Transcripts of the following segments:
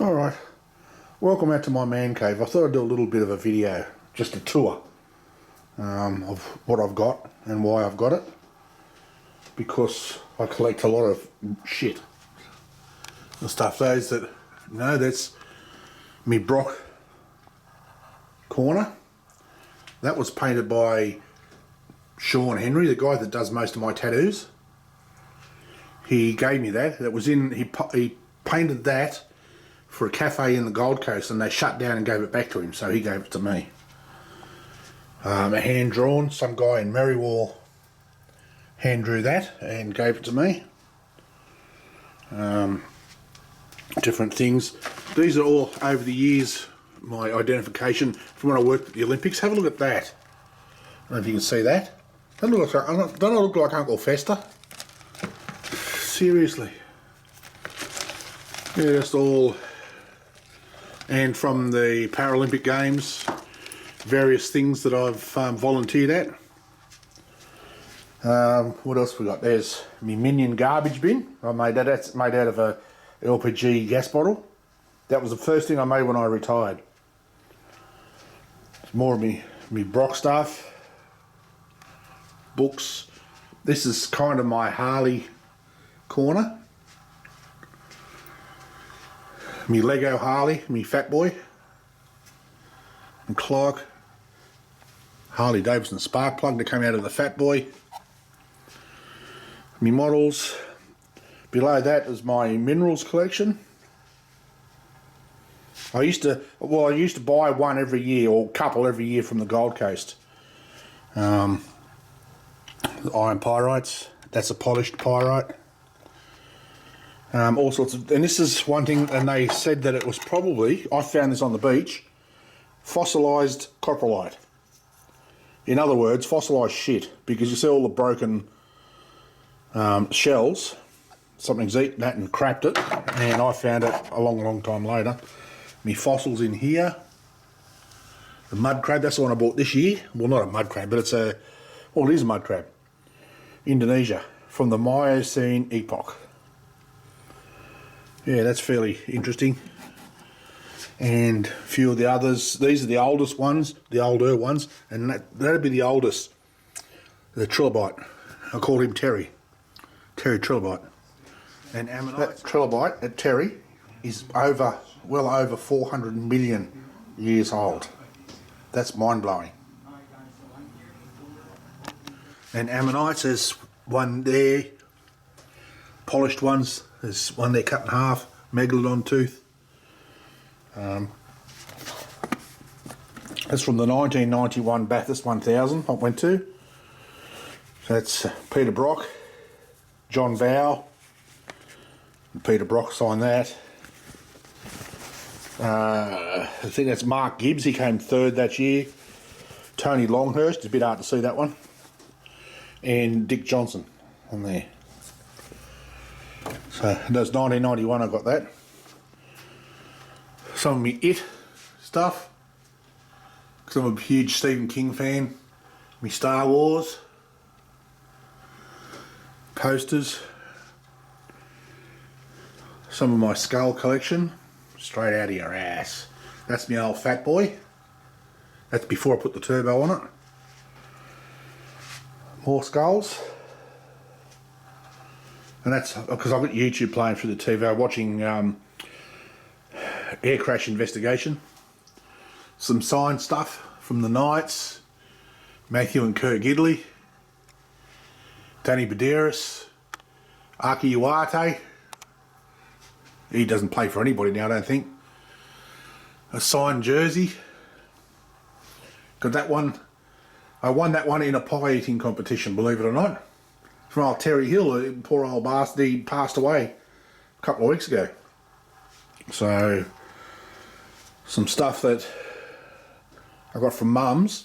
Alright, welcome out to my man cave. I thought I'd do a little bit of a video, just a tour of what I've got and why I've got it. Because I collect a lot of shit. The stuff, those that, you know, that's me Brock corner. That was painted by Sean Henry, the guy that does most of my tattoos. He gave me that. That was in, he painted that for a cafe in the Gold Coast, and they shut down and gave it back to him, so he gave it to me. A hand drawn, some guy in Merriwall hand drew that and gave it to me. Different things. These are all over the years my identification from when I worked at the Olympics. Have a look at that. I don't know if you can see that. Don't I look like Uncle Fester? Seriously. Yeah, just all. And from the Paralympic Games, various things that I've volunteered at. What else we got? There's my Minion garbage bin. I made that. That's made out of a LPG gas bottle. That was the first thing I made when I retired. It's more of me Brock stuff, books. This is kind of my Harley corner. Me Lego Harley, me Fat Boy, and Clark Harley Davidson spark plug that came out of the Fat Boy. Me models. Below that is my minerals collection. I used to buy one every year, or a couple every year from the Gold Coast. The iron pyrites. That's a polished pyrite. All sorts of, and this is one thing, and they said that it was probably, I found this on the beach, fossilised coprolite. In other words, fossilised shit, because you see all the broken shells, something's eaten that and crapped it, and I found it a long time later. Me fossils in here, the mud crab, that's the one I bought this year. Well, not a mud crab, but it's a, well, it is a mud crab. Indonesia, from the Miocene epoch. Yeah, that's fairly interesting. And a few of the others. These are the oldest ones, the older ones, and that'd be the oldest. The trilobite. I called him Terry. Terry Trilobite. And ammonite. That trilobite at Terry is well over 400 million years old. That's mind-blowing. And ammonites, there's one there. Polished ones. There's one there cut in half, megalodon tooth. That's from the 1991 Bathurst 1000 I went to. That's Peter Brock, John Vow, and Peter Brock signed that. I think that's Mark Gibbs, he came third that year. Tony Longhurst, it's a bit hard to see that one. And Dick Johnson on there. So that's 1991 I got that. Some of me It stuff, because I'm a huge Stephen King fan. Me Star Wars posters. Some of my skull collection, straight out of your ass. That's my old Fat Boy. That's before I put the turbo on it. More skulls. And that's because I've got YouTube playing through the TV, watching air crash investigation. Some signed stuff from the Knights, Matthew and Kurt Gidley, Danny Badeiros, Aki Iwate. He doesn't play for anybody now, I don't think. A signed jersey. Got that one. I won that one in a pie eating competition, believe it or not. From old Terry Hill, poor old bastard, he passed away a couple of weeks ago. So, some stuff that I got from Mum's,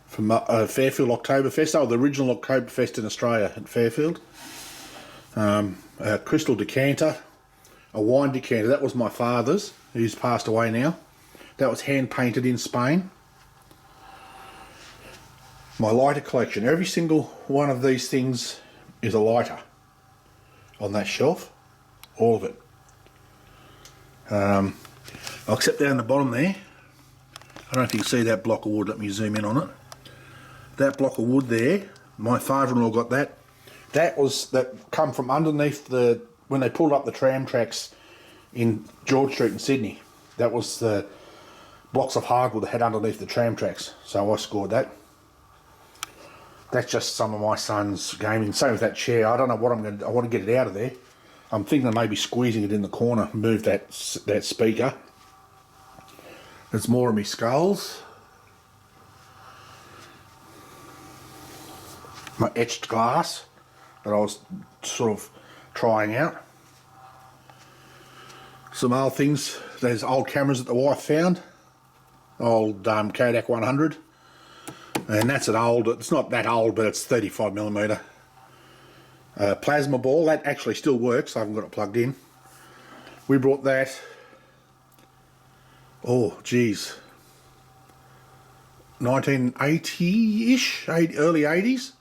from Fairfield Oktoberfest, the original Oktoberfest in Australia at Fairfield. A crystal decanter, a wine decanter, that was my father's, who's passed away now. That was hand painted in Spain. My lighter collection, every single one of these things is a lighter on that shelf, all of it. Except down the bottom there, I don't know if you can see that block of wood. Let me zoom in on it. That block of wood there, my father-in-law got that. That come from underneath when they pulled up the tram tracks in George Street in Sydney. That was the blocks of hardwood that had underneath the tram tracks. So I scored that. That's just some of my son's gaming. Same with that chair. I don't know what I want to get it out of there. I'm thinking of maybe squeezing it in the corner, move that speaker. There's more of me skulls. My etched glass that I was sort of trying out. Some old things. There's old cameras that the wife found. Old Kodak 100. And that's an old, it's not that old, but it's 35mm. Plasma ball, that actually still works. I haven't got it plugged in. We brought that, oh geez, 1980-ish, early 80s.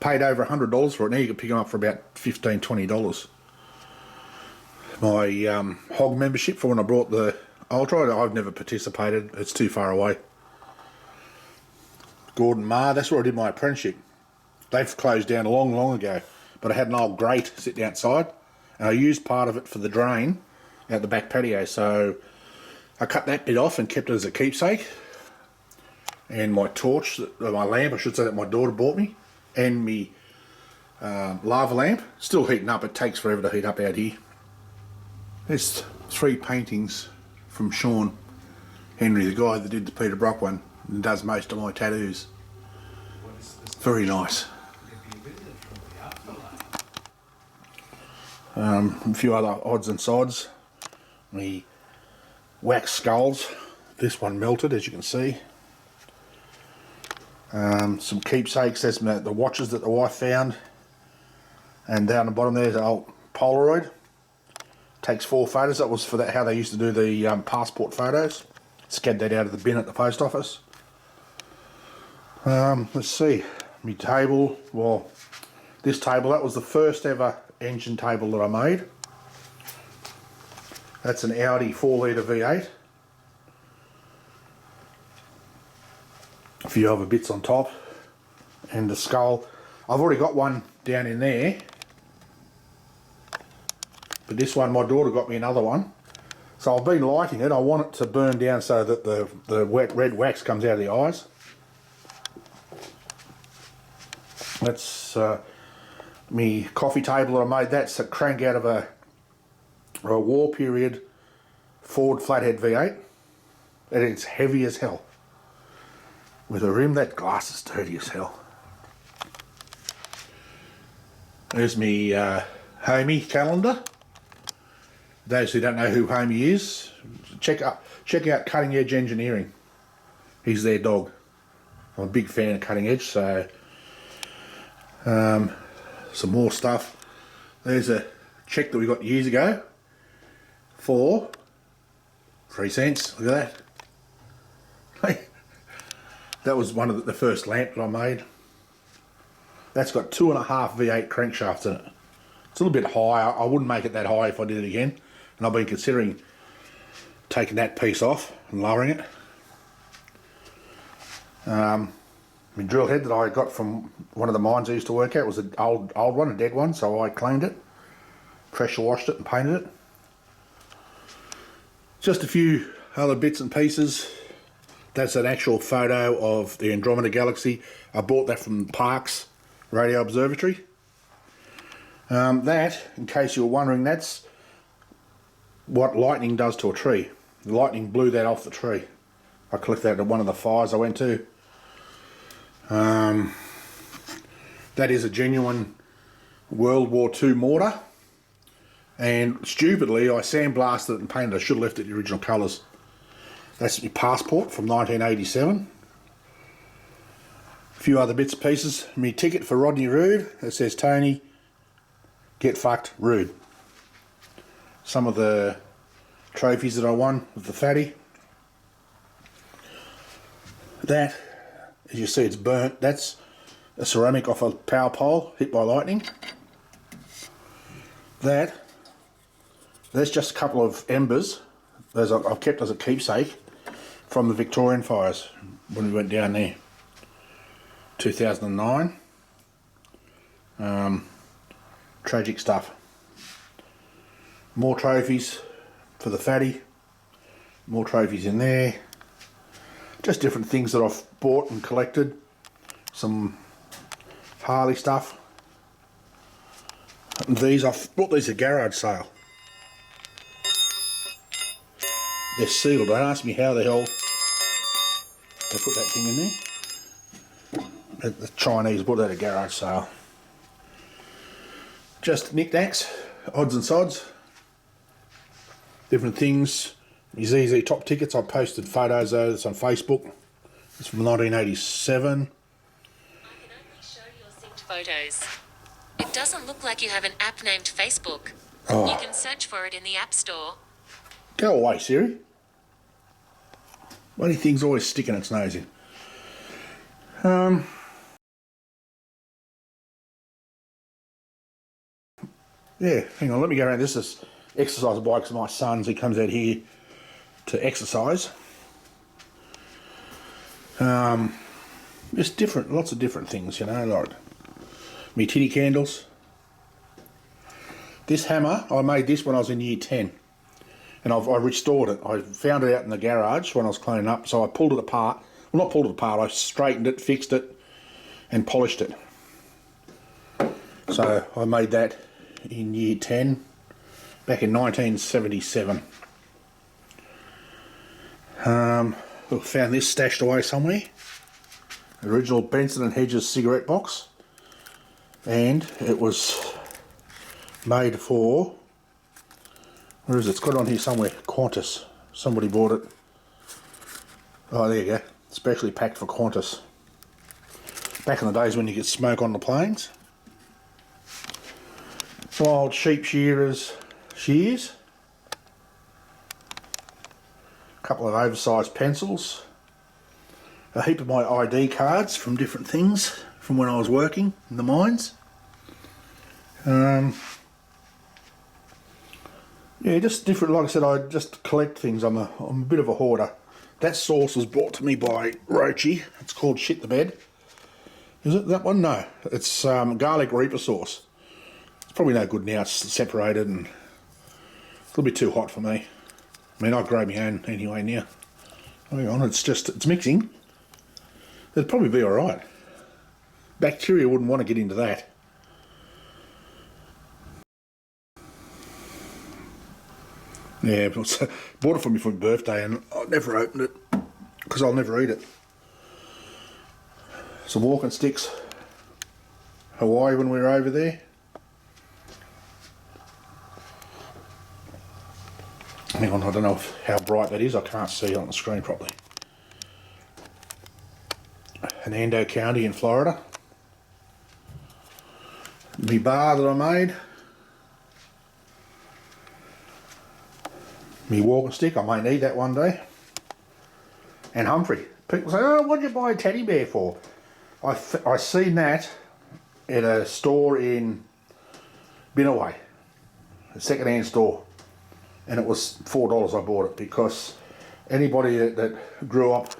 Paid over $100 for it. Now you can pick them up for about $15, $20. My hog membership for when I brought the Ultra, I've never participated. It's too far away. Gordon Marr, that's where I did my apprenticeship. They've closed down long ago, but I had an old grate sitting outside, and I used part of it for the drain out the back patio, so I cut that bit off and kept it as a keepsake. And my torch, my lamp I should say, that my daughter bought me, and me lava lamp, still heating up. It takes forever to heat up out here. There's 3 paintings from Sean Henry, the guy that did the Peter Brock one and does most of my tattoos. Very nice. A few other odds and sods. The wax skulls. This one melted, as you can see. Some keepsakes. There's the watches that the wife found. And down the bottom there's an old Polaroid. Takes 4 photos. That was for how they used to do the passport photos. Scared that out of the bin at the post office. Let's see. My table. Well, this table, that was the first ever engine table that I made. That's an Audi 4-litre V8. A few other bits on top. And the skull. I've already got one down in there. But this one, my daughter got me another one. So I've been lighting it. I want it to burn down so that the wet red wax comes out of the eyes. That's me coffee table that I made. That's a crank out of a war period Ford flathead V8. And it's heavy as hell. With a rim, that glass is dirty as hell. There's me Homey calendar. Those who don't know who Homey is, check out Cutting Edge Engineering. He's their dog. I'm a big fan of Cutting Edge, so some more stuff. There's a check that we got years ago for 3 cents. Look at that. That was one of the first lamp that I made. That's got 2.5 V8 crankshafts in it. It's a little bit high. I wouldn't make it that high if I did it again. And I've been considering taking that piece off and lowering it. My drill head that I got from one of the mines I used to work at was an old one, a dead one, so I cleaned it, pressure washed it and painted it. Just a few other bits and pieces. That's an actual photo of the Andromeda Galaxy. I bought that from Parkes Radio Observatory. That, in case you were wondering, that's what lightning does to a tree. The lightning blew that off the tree. I collected that at one of the fires I went to. That is a genuine World War II mortar. And stupidly, I sandblasted it and painted it. I should have left it the original colours. That's my passport from 1987. A few other bits and pieces. My ticket for Rodney Roode. It says, Tony, get fucked, Roode. Some of the trophies that I won with the fatty. That, as you see, it's burnt. That's a ceramic off a power pole hit by lightning. That There's just a couple of embers I've kept as a keepsake from the Victorian fires when we went down there. 2009. Tragic stuff. More trophies for the fatty. More trophies in there. Just different things that I've bought and collected. Some Harley stuff. And these, I've bought these at a garage sale. They're sealed. Don't ask me how the hell they put that thing in there. The Chinese bought that at a garage sale. Just knickknacks, odds and sods. Different things. My ZZ Top tickets, I posted photos of this on Facebook. It's from 1987. I can only show your synced photos. It doesn't look like you have an app named Facebook. Oh. You can search for it in the App Store. Go away, Siri. Bloody thing's always sticking its nose in. Yeah, hang on, let me go around. This is exercise bikes of my son's. He comes out here to exercise. Just different, lots of different things, you know, like me titty candles. This hammer, I made this when I was in year 10. And I restored it. I found it out in the garage when I was cleaning up, so I pulled it apart. Well, not pulled it apart, I straightened it, fixed it, and polished it. So I made that in year 10, back in 1977. Found this stashed away somewhere. Original Benson & Hedges cigarette box. And it was made for... Where is it? It's got it on here somewhere. Qantas. Somebody bought it. Oh, there you go. Specially packed for Qantas. Back in the days when you get smoke on the planes. Some old sheep shears. A couple of oversized pencils. A heap of my ID cards from different things from when I was working in the mines. Yeah, just different. Like I said, I just collect things. I'm a bit of a hoarder. That sauce was brought to me by Roachy. It's called Shit the Bed. Is it that one? No. It's garlic reaper sauce. It's probably no good now. It's separated and a little bit too hot for me. I mean, I grow my own anyway now. Hang on, it's mixing. It'd probably be alright. Bacteria wouldn't want to get into that. Yeah, bought it for me for my birthday and I never opened it because I'll never eat it. Some walking sticks. Hawaii when we were over there. Hang on, I don't know how bright that is. I can't see it on the screen properly. Hernando County in Florida. My bar that I made. Me walking stick, I may need that one day. And Humphrey. People say, oh, what did you buy a teddy bear for? I seen that at a store in Binnaway, a second-hand store. And it was $4 I bought it because anybody that grew up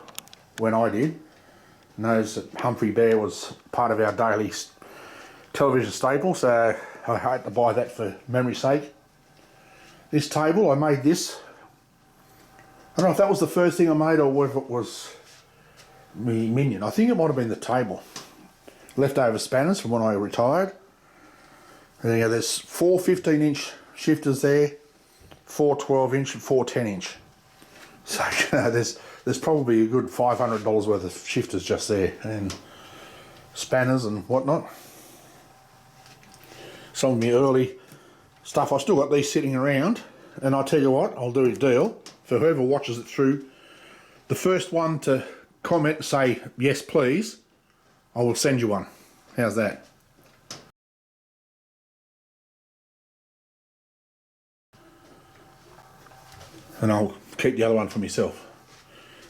when I did knows that Humphrey Bear was part of our daily television staple, so I had to buy that for memory's sake. This table, I made this. I don't know if that was the first thing I made or whether it was me minion. I think it might have been the table. Leftover spanners from when I retired. And yeah, there's 4 15-inch shifters there, 4 12-inch and 4 10-inch. So there's probably a good $500 worth of shifters just there and spanners and whatnot. Some of my early stuff, I've still got these sitting around, and I'll tell you what, I'll do a deal for whoever watches it through. The first one to comment and say yes please, I will send you one. How's that? And I'll keep the other one for myself.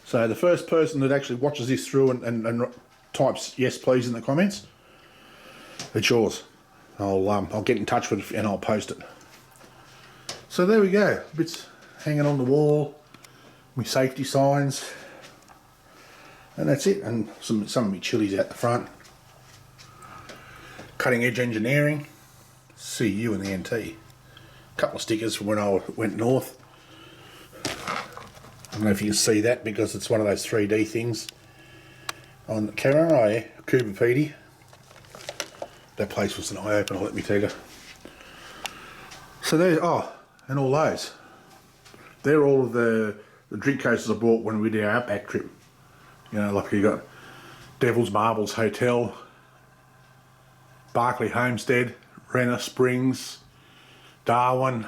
So the first person that actually watches this through and types yes please in the comments, it's yours. I'll get in touch with it and I'll post it. So there we go, bits hanging on the wall, my safety signs, and that's it. And some of my chilies out the front. Cutting Edge Engineering, see you in the NT. Couple of stickers from when I went north. I don't know if you can see that because it's one of those 3D things on the camera. Oh yeah, Cooper Pedy. That place was an eye opener, let me tell you. So there's, oh, and all those. They're all of the drink cases I bought when we did our Outback trip. You know, like you got Devil's Marbles Hotel, Barclay Homestead, Renner Springs, Darwin,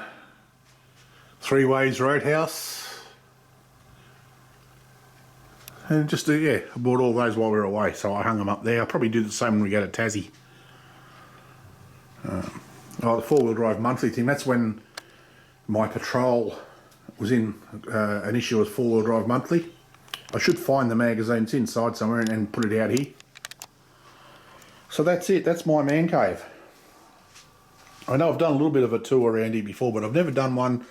Three Ways Roadhouse. And just, yeah, I bought all those while we were away, so I hung them up there. I'll probably do the same when we go to Tassie. Oh, the four-wheel drive monthly thing, that's when my Patrol was in an issue of four-wheel drive monthly. I should find the magazines inside somewhere and put it out here. So that's it, that's my man cave. I know I've done a little bit of a tour around here before, but I've never done one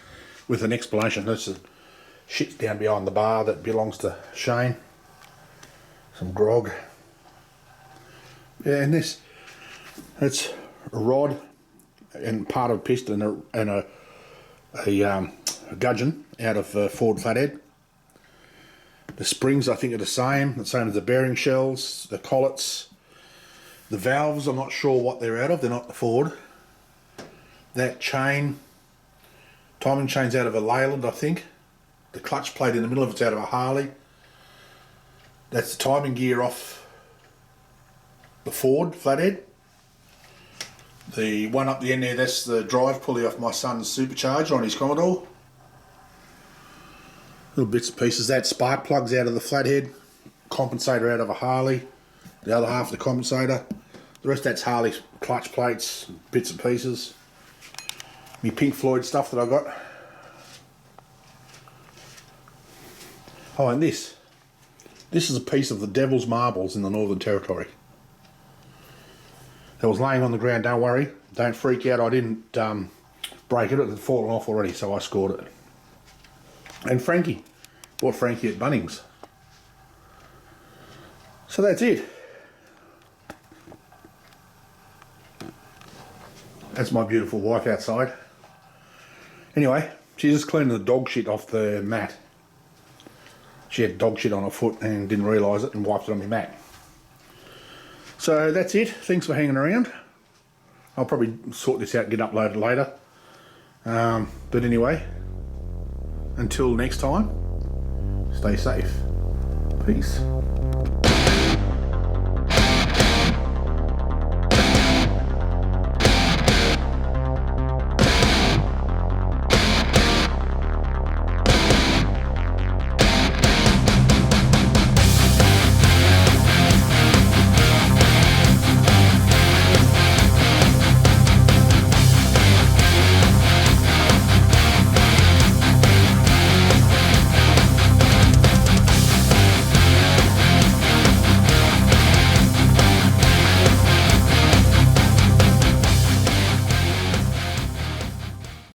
with an explanation. That's the shit's down behind the bar that belongs to Shane. Some grog. Yeah, and this, it's a rod and part of a piston and a gudgeon out of Ford Flathead. The springs I think are the same as the bearing shells, the collets. The valves I'm not sure what they're out of, they're not the Ford. That chain, timing chain's out of a Leyland I think. The clutch plate in the middle of it's out of a Harley. That's the timing gear off the Ford Flathead. The one up the end there, that's the drive pulley off my son's supercharger on his Commodore. Little bits and pieces. That spark plug's out of the Flathead. Compensator out of a Harley. The other half of the compensator. The rest that's Harley clutch plates, bits and pieces. Me Pink Floyd stuff that I got. Oh, and this is a piece of the Devil's Marbles in the Northern Territory. That was laying on the ground, don't worry, don't freak out, I didn't break it, it had fallen off already, so I scored it. And Frankie, bought Frankie at Bunnings. So that's it. That's my beautiful wife outside. Anyway, she's just cleaning the dog shit off the mat. She had dog shit on her foot and didn't realise it and wiped it on my mat. So that's it. Thanks for hanging around. I'll probably sort this out and get uploaded later. But anyway, until next time, stay safe. Peace.